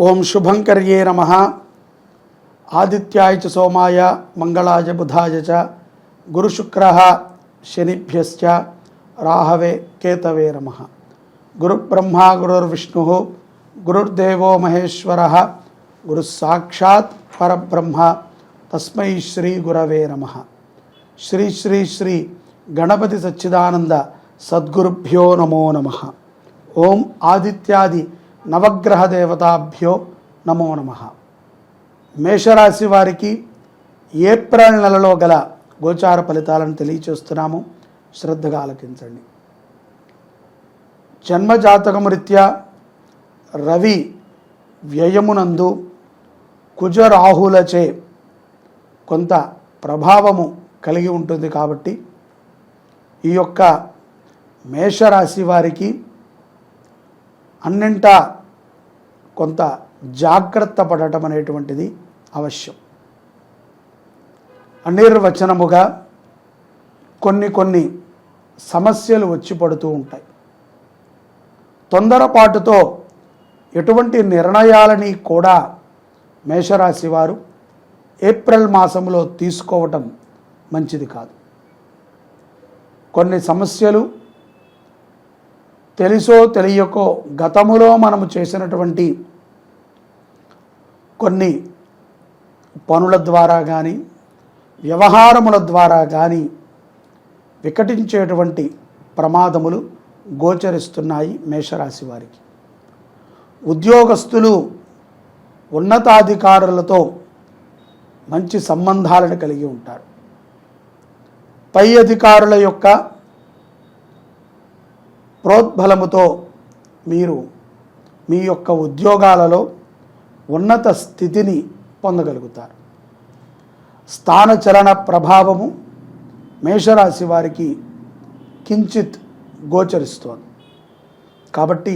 ఓం శుభంకర్యే నమః. ఆదిత్యాయ చ సోమాయ మంగళాయ బుధాయ చ గురుశుక్రః శనిభ్యశ్చ రాహవే కేతవే నమః. గురుబ్రహ్మా గురుర్విష్ణుః గురుర్దేవో మహేశ్వరః గురుస్సాక్షాత్ పరబ్రహ్మ తస్మై శ్రీ గురవే నమః. శ్రీ శ్రీ శ్రీ గణపతి సచ్చిదానంద సద్గురుభ్యో నమో నమః. ఓం ఆదిత్యాది నవగ్రహ దేవతాభ్యో నమో నమః. మేషరాశి వారికి ఏప్రిల్ నెలలో గల గోచార ఫలితాలను తెలియచేస్తున్నాము, శ్రద్ధగా ఆలకించండి. జన్మజాతకము రీత్యా రవి వ్యయమునందు కుజరాహులచే కొంత ప్రభావము కలిగి ఉంటుంది కాబట్టి ఈ యొక్క మేషరాశి వారికి అన్నింటా కొంత జాగ్రత్త పడటం అనేటువంటిది అవశ్యం. అనిర్వచనముగా కొన్ని సమస్యలు వచ్చి పడుతూ ఉంటాయి. తొందరపాటుతో ఎటువంటి నిర్ణయాలని కూడా మేషరాశి వారు ఏప్రిల్ మాసంలో తీసుకోవటం మంచిది కాదు. కొన్ని సమస్యలు తెలుసో తెలియకో గతములో మనము చేసినటువంటి కొన్ని పనుల ద్వారా కానీ వ్యవహారముల ద్వారా కానీ వికటించేటువంటి ప్రమాదములు గోచరిస్తున్నాయి మేషరాశి వారికి. ఉద్యోగస్తులు ఉన్నతాధికారులతో మంచి సంబంధాలను కలిగి ఉంటారు. పై అధికారుల యొక్క ప్రోద్బలముతో మీరు మీ యొక్క ఉద్యోగాలలో ఉన్నత స్థితిని పొందగలుగుతారు. స్థానచలన ప్రభావము మేషరాశి వారికి కించిత్ గోచరిస్తోంది. కాబట్టి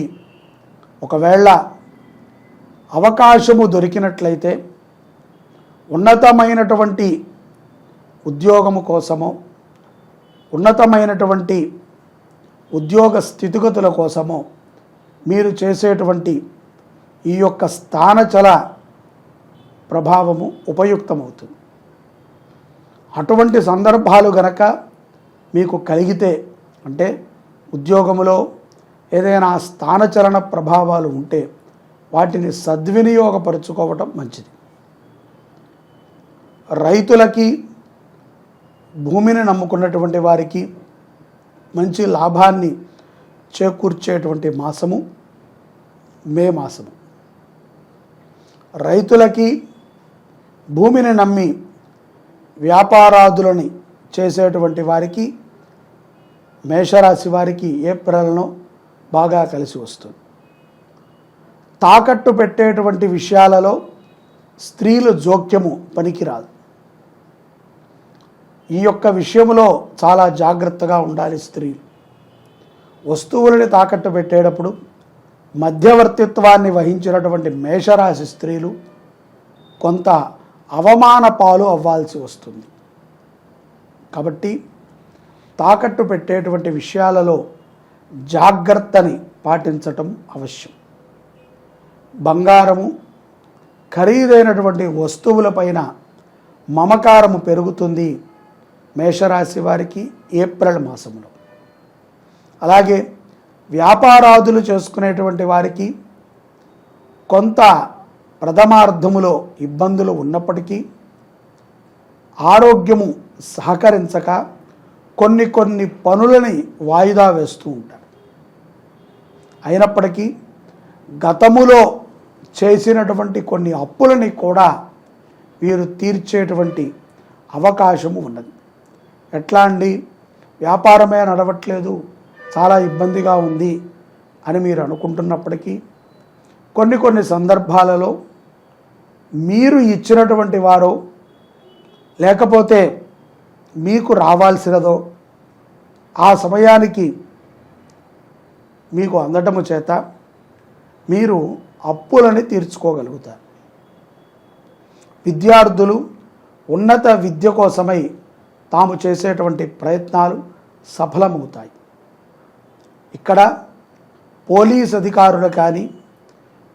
ఒకవేళ అవకాశము దొరికినట్లయితే ఉన్నతమైనటువంటి ఉద్యోగము కోసమో ఉన్నతమైనటువంటి ఉద్యోగ స్థితిగతుల కోసమో మీరు చేసేటువంటి ఈ యొక్క స్థానచల ప్రభావము ఉపయుక్తమవుతుంది. అటువంటి సందర్భాలు గనక మీకు కలిగితే, అంటే ఉద్యోగములో ఏదైనా స్థానచలన ప్రభావాలు ఉంటే వాటిని సద్వినియోగపరుచుకోవటం మంచిది. రైతులకి, భూమిని నమ్ముకున్నటువంటి వారికి మంచి లాభాన్ని చేకూర్చేటువంటి మాసము మే మాసము. రైతులకి, భూమిని నమ్మి వ్యాపారాదులని చేసేటువంటి వారికి, మేషరాశి వారికి ఏప్రిల్ను బాగా కలిసి వస్తుంది. తాకట్టు పెట్టేటువంటి విషయాలలో స్త్రీల జోక్యము పనికిరాదు. ఈ యొక్క విషయంలో చాలా జాగ్రత్తగా ఉండాలి స్త్రీలు. వస్తువులని తాకట్టు పెట్టేటప్పుడు మధ్యవర్తిత్వాన్ని వహించినటువంటి మేషరాశి స్త్రీలు కొంత అవమాన పాలు అవ్వాల్సి వస్తుంది. కాబట్టి తాకట్టు పెట్టేటువంటి విషయాలలో జాగ్రత్తని పాటించటం అవశ్యం. బంగారము, ఖరీదైనటువంటి వస్తువులపైన మమకారము పెరుగుతుంది మేషరాశి వారికి ఏప్రిల్ మాసంలో. అలాగే వ్యాపారాదులు చేసుకునేటువంటి వారికి కొంత ప్రథమార్థములో ఇబ్బందులు ఉన్నప్పటికీ ఆరోగ్యము సహకరించక కొన్ని పనులని వాయిదా వేస్తూ ఉంటారు. అయినప్పటికీ గతములో చేసినటువంటి కొన్ని అప్పులని కూడా వీరు తీర్చేటువంటి అవకాశము ఉన్నది. ఎట్లా అండి, వ్యాపారమే నడవట్లేదు, చాలా ఇబ్బందిగా ఉంది అని మీరు అనుకుంటున్నప్పటికీ కొన్ని సందర్భాలలో మీరు ఇచ్చినటువంటి వారో లేకపోతే మీకు రావాల్సినదో ఆ సమయానికి మీకు అందటము చేత మీరు అప్పులని తీర్చుకోగలుగుతారు. విద్యార్థులు ఉన్నత విద్య కోసమై తాము చేసేటువంటి ప్రయత్నాలు సఫలమవుతాయి. ఇక్కడ పోలీస్ అధికారులు కానీ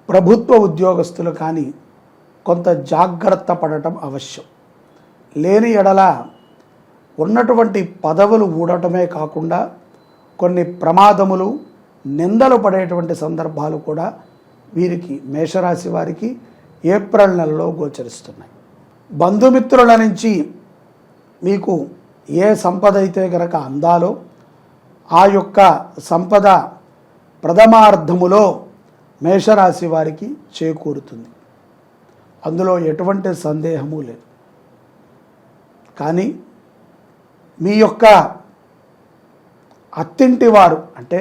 ప్రభుత్వ ఉద్యోగస్తులు కానీ కొంత జాగ్రత్త పడటం అవశ్యం. లేని ఎడల ఉన్నటువంటి పదవులు ఊడటమే కాకుండా కొన్ని ప్రమాదములు, నిందలు పడేటువంటి సందర్భాలు కూడా వీరికి, మేషరాశి వారికి ఏప్రిల్ నెలలో గోచరిస్తున్నాయి. బంధుమిత్రుల నుంచి మీకు ఏ సంపద అయితే గనక అందాలో ఆ యొక్క సంపద ప్రథమార్థములో మేషరాశి వారికి చేకూరుతుంది. అందులో ఎటువంటి సందేహము లేదు. కానీ మీ యొక్క అత్తింటి వారు, అంటే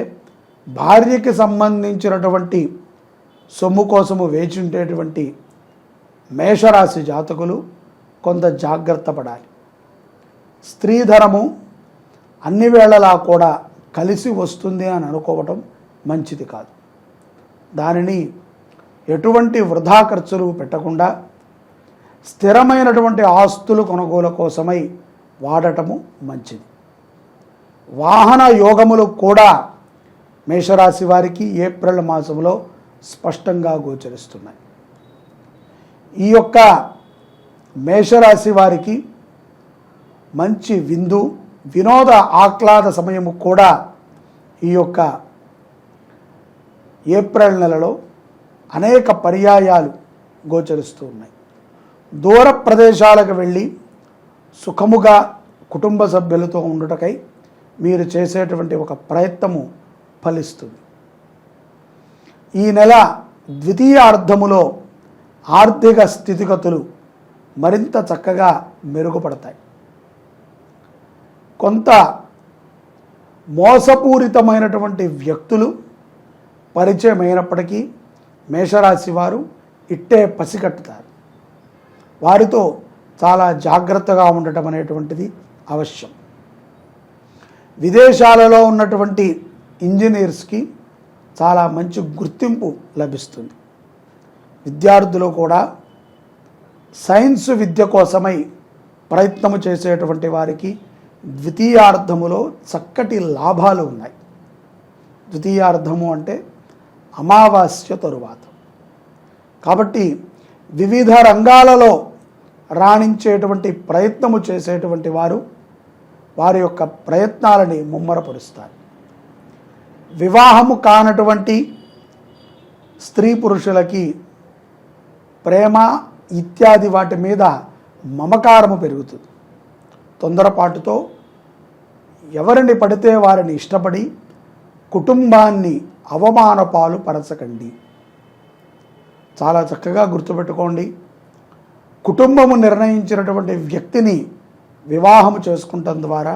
భార్యకి సంబంధించినటువంటి సొమ్ము కోసము వేచి ఉండేటువంటి మేషరాశి జాతకులు కొంత జాగ్రత్త పడాలి. స్త్రీధనము అన్ని వేళలా కూడా కలిసి వస్తుంది అని అనుకోవటం మంచిది కాదు. దానిని ఎటువంటి వృధా ఖర్చులు పెట్టకుండా స్థిరమైనటువంటి ఆస్తులు కొనుగోలు కోసమై వాడటము మంచిది. వాహన యోగములు కూడా మేషరాశి వారికి ఏప్రిల్ మాసంలో స్పష్టంగా గోచరిస్తున్నాయి. ఈ యొక్క మేషరాశి వారికి మంచి విందు, వినోద ఆహ్లాద సమయము కూడా ఈ యొక్క ఏప్రిల్ నెలలో అనేక పర్యాయాలు గోచరిస్తూ ఉన్నాయి. దూర ప్రదేశాలకు వెళ్ళి సుఖముగా కుటుంబ సభ్యులతో ఉండుటకై మీరు చేసేటువంటి ఒక ప్రయత్నము ఫలిస్తుంది. ఈ నెల ద్వితీయార్ధములో ఆర్థిక స్థితిగతులు మరింత చక్కగా మెరుగుపడతాయి. కొంత మోసపూరితమైనటువంటి వ్యక్తులు పరిచయం అయినప్పటికీ మేషరాశి వారు ఇట్టే పసిగట్టుతారు. వారితో చాలా జాగ్రత్తగా ఉండటం అనేటువంటిది అవశ్యం. విదేశాలలో ఉన్నటువంటి ఇంజనీర్స్కి చాలా మంచి గుర్తింపు లభిస్తుంది. విద్యార్థులు కూడా సైన్స్ విద్య కోసమై ప్రయత్నము చేసేటువంటి వారికి ద్వితీయార్థములో చక్కటి లాభాలు ఉన్నాయి. ద్వితీయార్థము అంటే అమావాస్య తరువాత. కాబట్టి వివిధ రంగాలలో రాణించేటువంటి ప్రయత్నము చేసేటువంటి వారు వారి యొక్క ప్రయత్నాలని ముమ్మరపరుస్తారు. వివాహము కానటువంటి స్త్రీ పురుషులకి ప్రేమ ఇత్యాది వాటి మీద మమకారము పెరుగుతుంది. తొందరపాటుతో ఎవరిని పడితే వారిని ఇష్టపడి కుటుంబాన్ని అవమానపాలు పరచకండి. చాలా చక్కగా గుర్తుపెట్టుకోండి. కుటుంబము నిర్ణయించినటువంటి వ్యక్తిని వివాహము చేసుకుంటం ద్వారా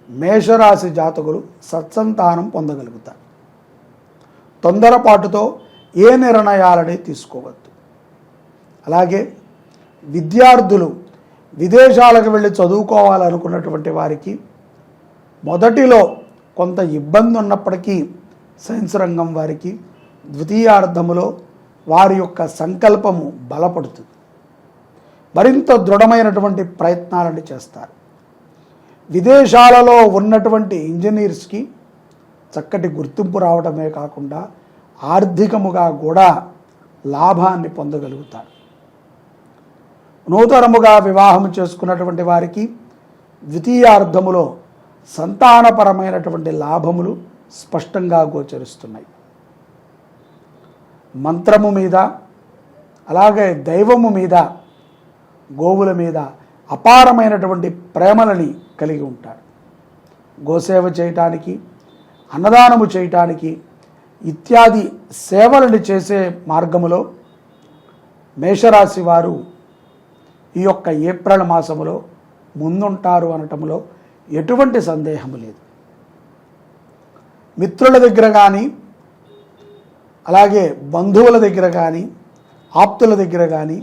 మేషరాశి జాతకులు సత్సంతానం పొందగలుగుతారు. తొందరపాటుతో ఏ నిర్ణయాలని తీసుకోవద్దు. అలాగే విద్యార్థులు విదేశాలకు వెళ్ళి చదువుకోవాలనుకున్నటువంటి వారికి మొదటిలో కొంత ఇబ్బంది ఉన్నప్పటికీ సైన్స్ రంగం వారికి ద్వితీయార్థములో వారి యొక్క సంకల్పము బలపడుతుంది. మరింత దృఢమైనటువంటి ప్రయత్నాలను చేస్తారు. విదేశాలలో ఉన్నటువంటి ఇంజనీర్స్కి చక్కటి గుర్తింపు రావడమే కాకుండా ఆర్థికముగా కూడా లాభాన్ని పొందగలుగుతారు. నూతనముగా వివాహం చేసుకున్నటువంటి వారికి ద్వితీయార్థములో సంతానపరమైనటువంటి లాభములు స్పష్టంగా గోచరిస్తున్నాయి. మంత్రము మీద, అలాగే దైవము మీద, గోవుల మీద అపారమైనటువంటి ప్రేమలని కలిగి ఉంటారు. గోసేవ చేయటానికి, అన్నదానము చేయటానికి ఇత్యాది సేవలను చేసే మార్గములో మేషరాశి వారు ఈ యొక్క ఏప్రిల్ మాసములో ముందుంటారు అనటంలో ఎటువంటి సందేహము లేదు. మిత్రుల దగ్గర కానీ, అలాగే బంధువుల దగ్గర కానీ, ఆప్తుల దగ్గర కానీ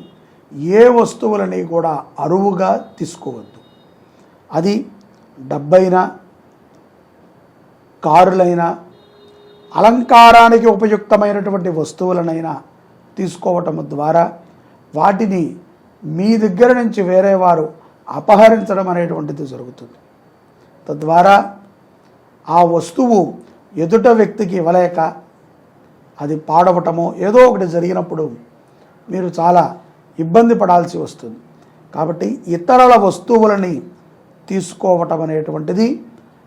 ఏ వస్తువులని కూడా అరువుగా తీసుకోవద్దు. అది డబ్బైనా, కారులైనా, అలంకారానికి ఉపయుక్తమైనటువంటి వస్తువులనైనా తీసుకోవటం ద్వారా వాటిని మీ దగ్గర నుంచి వేరే వారు అపహరించడం అనేటువంటిది జరుగుతుంది. తద్వారా ఆ వస్తువు ఎదుట వ్యక్తికి ఇవ్వలేక అది పాడవటమో ఏదో ఒకటి జరిగినప్పుడు మీరు చాలా ఇబ్బంది పడాల్సి వస్తుంది. కాబట్టి ఇతరుల వస్తువులని తీసుకోవటం అనేటువంటిది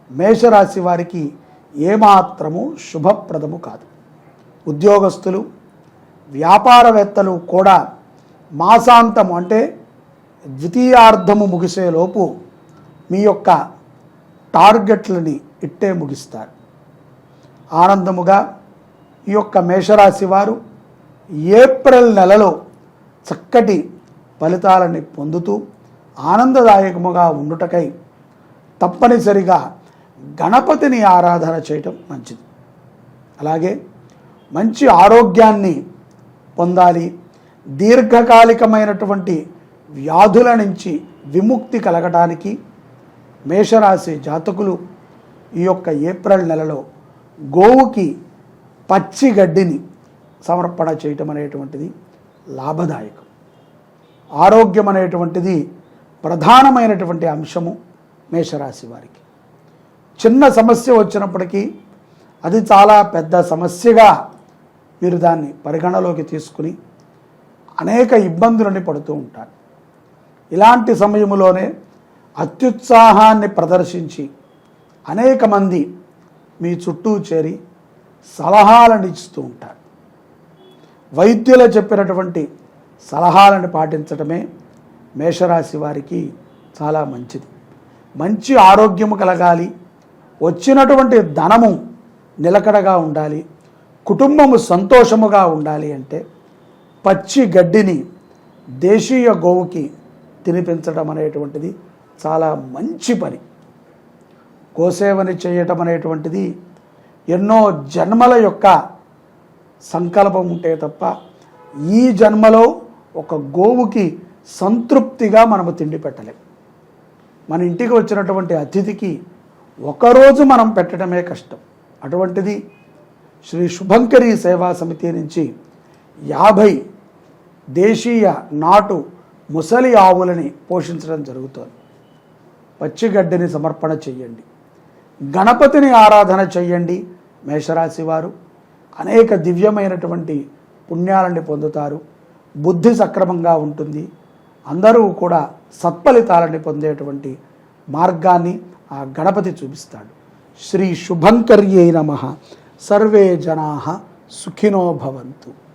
మేషరాశి వారికి ఏమాత్రము శుభప్రదము కాదు. ఉద్యోగస్తులు, వ్యాపారవేత్తలు కూడా మాసాంతము అంటే ద్వితీయార్థము ముగిసేలోపు మీ యొక్క టార్గెట్లని ఇట్టే ముగిస్తారు. ఆనందముగా ఈ యొక్క మేషరాశి వారు ఏప్రిల్ నెలలో చక్కటి ఫలితాలని పొందుతూ ఆనందదాయకముగా ఉండుటకై తప్పనిసరిగా గణపతిని ఆరాధన చేయటం మంచిది. అలాగే మంచి ఆరోగ్యాన్ని పొందాలి, దీర్ఘకాలికమైనటువంటి వ్యాధుల నుంచి విముక్తి కలగటానికి మేషరాశి జాతకులు ఈ యొక్క ఏప్రిల్ నెలలో గోవుకి పచ్చి గడ్డిని సమర్పణ చేయటం అనేటువంటిది లాభదాయకం. ఆరోగ్యం అనేటువంటిది ప్రధానమైనటువంటి అంశము మేషరాశి వారికి. చిన్న సమస్య వచ్చినప్పటికీ అది చాలా పెద్ద సమస్యగా మీరు దాన్ని పరిగణలోకి తీసుకుని అనేక ఇబ్బందులని పడుతూ ఉంటారు. ఇలాంటి సమయంలోనే అత్యుత్సాహాన్ని ప్రదర్శించి అనేక మంది మీ చుట్టూ చేరి సలహాలను ఇస్తూ ఉంటారు. వైద్యులు చెప్పినటువంటి సలహాలను పాటించడమే మేషరాశి వారికి చాలా మంచిది. మంచి ఆరోగ్యము కలగాలి, వచ్చినటువంటి ధనము నిలకడగా ఉండాలి, కుటుంబము సంతోషముగా ఉండాలి అంటే పచ్చి గడ్డిని దేశీయ గోవుకి తినిపించడం అనేటువంటిది చాలా మంచి పని. గోసేవని చేయటం అనేటువంటిది ఎన్నో జన్మల యొక్క సంకల్పం ఉంటే తప్ప ఈ జన్మలో ఒక గోవుకి సంతృప్తిగా మనము తిండి పెట్టలేం. మన ఇంటికి వచ్చినటువంటి అతిథికి ఒకరోజు మనం పెట్టడమే కష్టం. అటువంటిది శ్రీ శుభంకరి సేవా సమితి నుంచి 50 దేశీయ నాటు ముసలి ఆవులని పోషించడం జరుగుతుంది. పచ్చిగడ్డిని సమర్పణ చెయ్యండి, గణపతిని ఆరాధన చెయ్యండి. మేషరాశి వారు అనేక దివ్యమైనటువంటి పుణ్యాలని పొందుతారు, బుద్ధి సక్రమంగా ఉంటుంది, అందరూ కూడా సత్ఫలితాలని పొందేటువంటి మార్గాన్ని ఆ గణపతి చూపిస్తాడు. శ్రీ శుభంకర్యై నమః. సర్వే జనాః సుఖినో భవంతు.